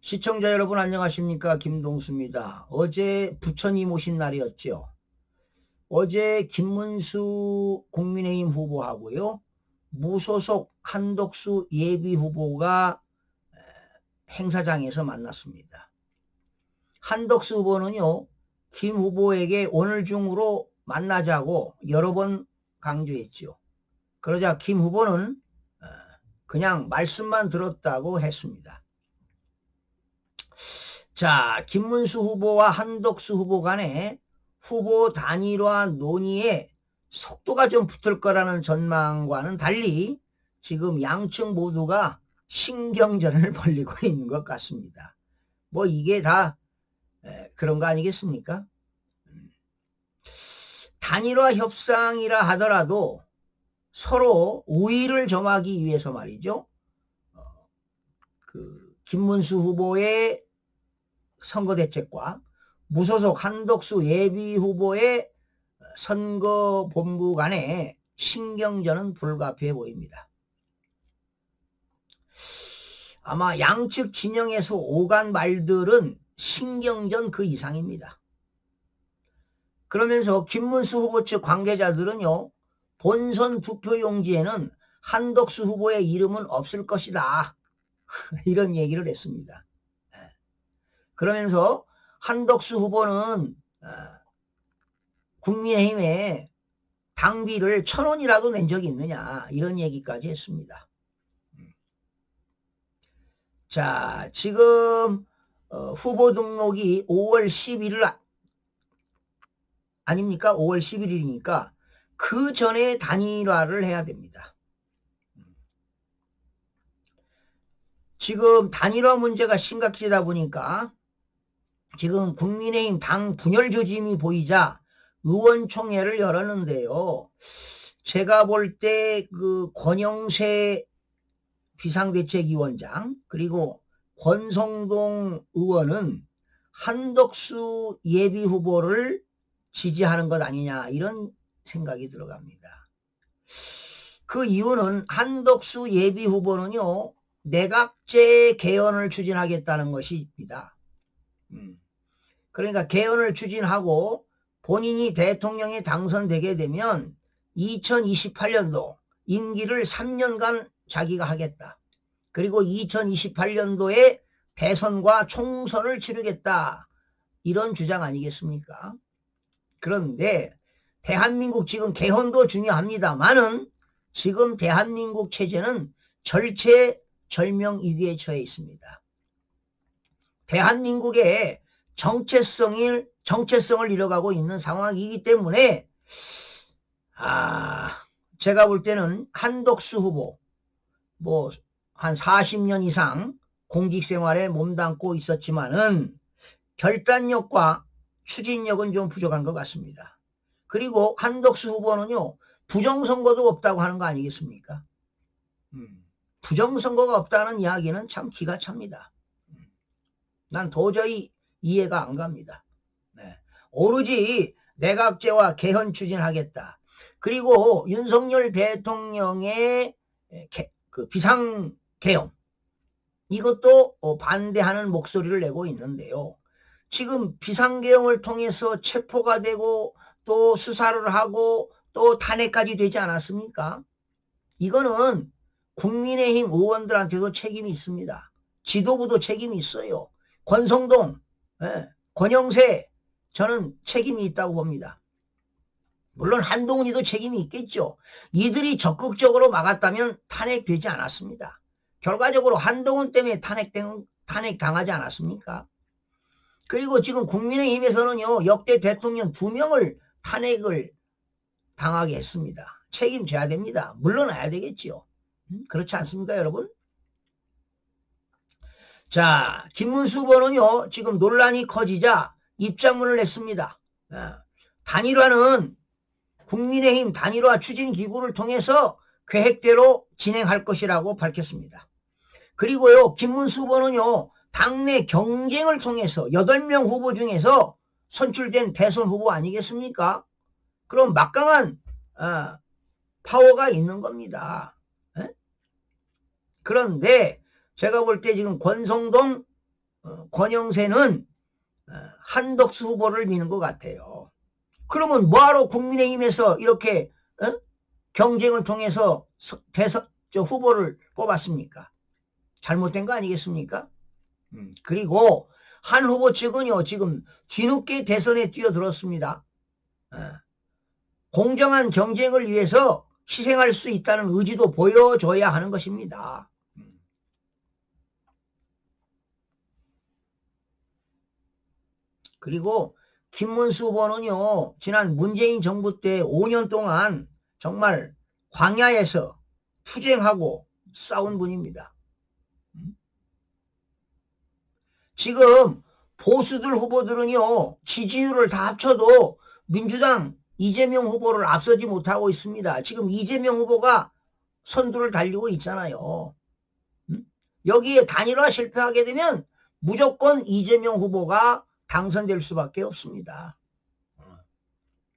시청자 여러분 안녕하십니까? 김동수입니다. 어제 부처님 오신 날이었죠. 어제 김문수 국민의힘 후보하고요. 무소속 한덕수 예비 후보가 행사장에서 만났습니다. 한덕수 후보는요. 김 후보에게 오늘 중으로 만나자고 여러 번 강조했죠. 그러자 김 후보는 그냥 말씀만 들었다고 했습니다. 자, 김문수 후보와 한덕수 후보 간에 후보 단일화 논의에 속도가 좀 붙을 거라는 전망과는 달리 지금 양측 모두가 신경전을 벌이고 있는 것 같습니다. 뭐 이게 다 그런 거 아니겠습니까? 단일화 협상이라 하더라도 서로 우위를 점하기 위해서 말이죠. 김문수 후보의 선거대책과 무소속 한덕수 예비 후보의 선거본부 간의 신경전은 불가피해 보입니다. 아마 양측 진영에서 오간 말들은 신경전 그 이상입니다. 그러면서 김문수 후보 측 관계자들은요. 본선 투표용지에는 한덕수 후보의 이름은 없을 것이다. 이런 얘기를 했습니다. 그러면서 한덕수 후보는 국민의힘에 당비를 1,000원이라도 낸 적이 있느냐 이런 얘기까지 했습니다. 자, 지금 후보 등록이 5월 11일 아닙니까? 5월 11일이니까 그 전에 단일화를 해야 됩니다. 지금 단일화 문제가 심각해지다 보니까 지금 국민의힘 당 분열 조짐이 보이자 의원총회를 열었는데요. 제가 볼 때 그 권영세 비상대책위원장 그리고 권성동 의원은 한덕수 예비 후보를 지지하는 것 아니냐 이런 생각이 들어갑니다. 그 이유는 한덕수 예비 후보는요. 내각제 개헌을 추진하겠다는 것입니다. 그러니까 개헌을 추진하고 본인이 대통령에 당선되게 되면 2028년도 임기를 3년간 자기가 하겠다. 그리고 2028년도에 대선과 총선을 치르겠다. 이런 주장 아니겠습니까? 그런데 대한민국 지금 개헌도 중요합니다만은 지금 대한민국 체제는 절체절명 위기에 처해 있습니다. 대한민국의 정체성을 잃어가고 있는 상황이기 때문에 제가 볼 때는 한덕수 후보 뭐 한 40년 이상 공직생활에 몸담고 있었지만은 결단력과 추진력은 좀 부족한 것 같습니다. 그리고 한덕수 후보는요 부정선거도 없다고 하는 거 아니겠습니까? 부정선거가 없다는 이야기는 참 기가 찹니다. 난 도저히 이해가 안 갑니다. 네. 오로지 내각제와 개헌 추진하겠다. 그리고 윤석열 대통령의 그 비상개헌 이것도 반대하는 목소리를 내고 있는데요. 지금 비상개헌을 통해서 체포가 되고 또 수사를 하고 또 탄핵까지 되지 않았습니까? 이거는 국민의힘 의원들한테도 책임이 있습니다. 지도부도 책임이 있어요. 권성동, 권영세 저는 책임이 있다고 봅니다. 물론 한동훈이도 책임이 있겠죠. 이들이 적극적으로 막았다면 탄핵되지 않았습니다. 결과적으로 한동훈 때문에 탄핵당하지 않았습니까? 그리고 지금 국민의힘에서는요 역대 대통령 2명을 탄핵을 당하게 했습니다. 책임져야 됩니다. 물러나야 되겠죠. 그렇지 않습니까 여러분? 자, 김문수 후보는요 지금 논란이 커지자 입장문을 냈습니다. 단일화는 국민의힘 단일화 추진기구를 통해서 계획대로 진행할 것이라고 밝혔습니다. 그리고요 김문수 후보는요 당내 경쟁을 통해서 8명 후보 중에서 선출된 대선 후보 아니겠습니까? 그럼 막강한 파워가 있는 겁니다. 그런데 제가 볼 때 지금 권성동 권영세는 한덕수 후보를 미는 것 같아요. 그러면 뭐하러 국민의힘에서 이렇게 경쟁을 통해서 대선 후보를 뽑았습니까? 잘못된 거 아니겠습니까? 그리고 한 후보 측은요 지금 뒤늦게 대선에 뛰어들었습니다. 공정한 경쟁을 위해서 희생할 수 있다는 의지도 보여줘야 하는 것입니다. 그리고 김문수 후보는요 지난 문재인 정부 때 5년 동안 정말 광야에서 투쟁하고 싸운 분입니다. 지금 보수들 후보들은요 지지율을 다 합쳐도 민주당 이재명 후보를 앞서지 못하고 있습니다. 지금 이재명 후보가 선두를 달리고 있잖아요. 여기에 단일화 실패하게 되면 무조건 이재명 후보가 당선될 수밖에 없습니다.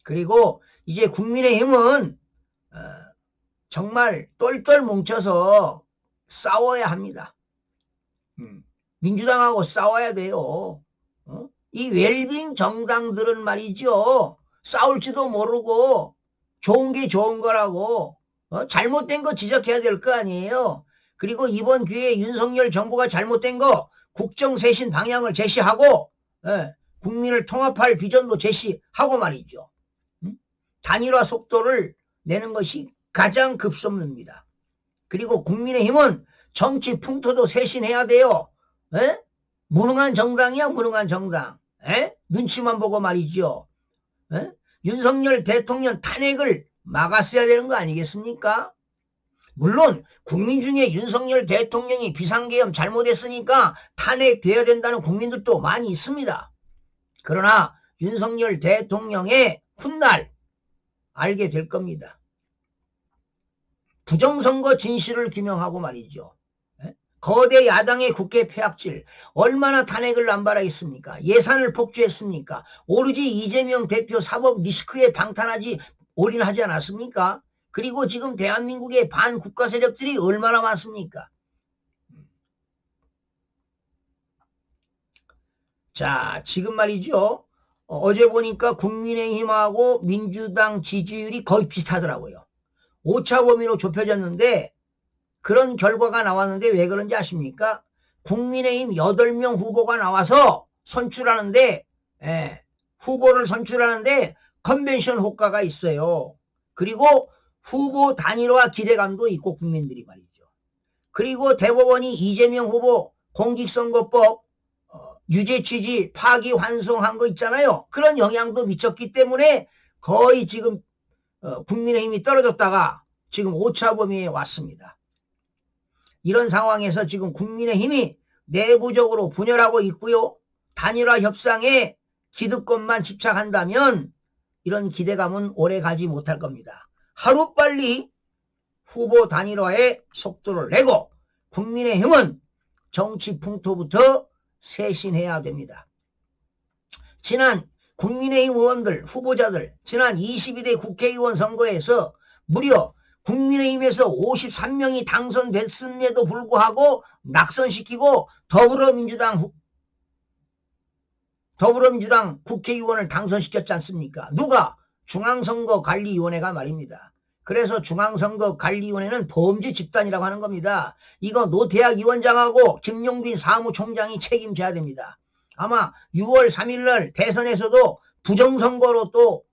그리고 이제 국민의힘은 정말 똘똘 뭉쳐서 싸워야 합니다. 민주당하고 싸워야 돼요. 이 웰빙 정당들은 말이죠. 싸울지도 모르고 좋은 게 좋은 거라고 잘못된 거 지적해야 될 거 아니에요. 그리고 이번 기회에 윤석열 정부가 잘못된 거 국정쇄신 방향을 제시하고 국민을 통합할 비전도 제시하고 말이죠. 단일화 속도를 내는 것이 가장 급선무입니다. 그리고 국민의힘은 정치 풍토도 쇄신해야 돼요. 무능한 정당이야 무능한 정당. 눈치만 보고 말이죠. 윤석열 대통령 탄핵을 막았어야 되는 거 아니겠습니까? 물론 국민 중에 윤석열 대통령이 비상계엄 잘못했으니까 탄핵돼야 된다는 국민들도 많이 있습니다. 그러나 윤석열 대통령의 훗날 알게 될 겁니다. 부정선거 진실을 규명하고 말이죠. 거대 야당의 국회 폐악질 얼마나 탄핵을 남발하겠습니까? 예산을 폭주했습니까? 오로지 이재명 대표 사법 리스크에 방탄하지 올인하지 않았습니까? 그리고 지금 대한민국의 반국가 세력들이 얼마나 많습니까? 자, 지금 말이죠. 어제 보니까 국민의힘하고 민주당 지지율이 거의 비슷하더라고요. 오차 범위로 좁혀졌는데 그런 결과가 나왔는데 왜 그런지 아십니까? 국민의힘 8명 후보가 나와서 선출하는데 후보를 선출하는데 컨벤션 효과가 있어요. 그리고 후보 단일화 기대감도 있고 국민들이 말이죠. 그리고 대법원이 이재명 후보 공직선거법 유죄 취지 파기 환송한 거 있잖아요. 그런 영향도 미쳤기 때문에 거의 지금 국민의힘이 떨어졌다가 지금 오차 범위에 왔습니다. 이런 상황에서 지금 국민의힘이 내부적으로 분열하고 있고요. 단일화 협상에 기득권만 집착한다면 이런 기대감은 오래 가지 못할 겁니다. 하루빨리 후보 단일화에 속도를 내고 국민의힘은 정치 풍토부터 쇄신해야 됩니다. 지난 국민의힘 의원들, 후보자들 지난 22대 국회의원 선거에서 무려 국민의힘에서 53명이 당선됐음에도 불구하고 낙선시키고 더불어민주당 국회의원을 당선시켰지 않습니까? 누가? 중앙선거관리위원회가 말입니다. 그래서 중앙선거관리위원회는 범죄 집단이라고 하는 겁니다. 이거 노태학 위원장하고 김용빈 사무총장이 책임져야 됩니다. 아마 6월 3일날 대선에서도 부정선거로 또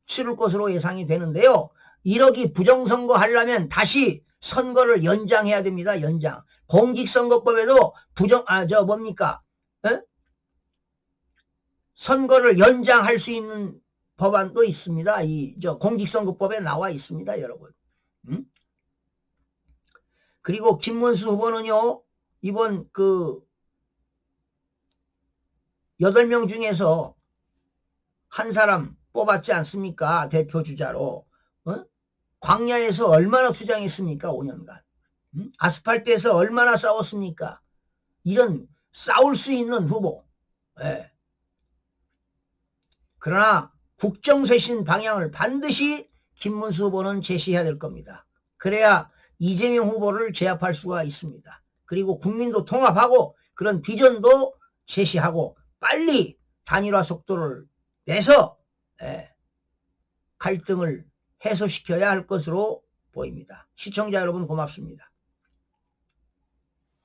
치를 것으로 예상이 되는데요. 이러기 부정선거 하려면 다시 선거를 연장해야 됩니다. 연장. 공직선거법에도 선거를 연장할 수 있는 법안도 있습니다. 공직선거법에 나와 있습니다, 여러분. 그리고 김문수 후보는요, 이번 8명 중에서 한 사람 뽑았지 않습니까? 대표 주자로. 광야에서 얼마나 투쟁했습니까? 5년간. 아스팔트에서 얼마나 싸웠습니까? 이런 싸울 수 있는 후보. 그러나 국정쇄신 방향을 반드시 김문수 후보는 제시해야 될 겁니다. 그래야 이재명 후보를 제압할 수가 있습니다. 그리고 국민도 통합하고 그런 비전도 제시하고 빨리 단일화 속도를 내서 갈등을 해소시켜야 할 것으로 보입니다. 시청자 여러분 고맙습니다.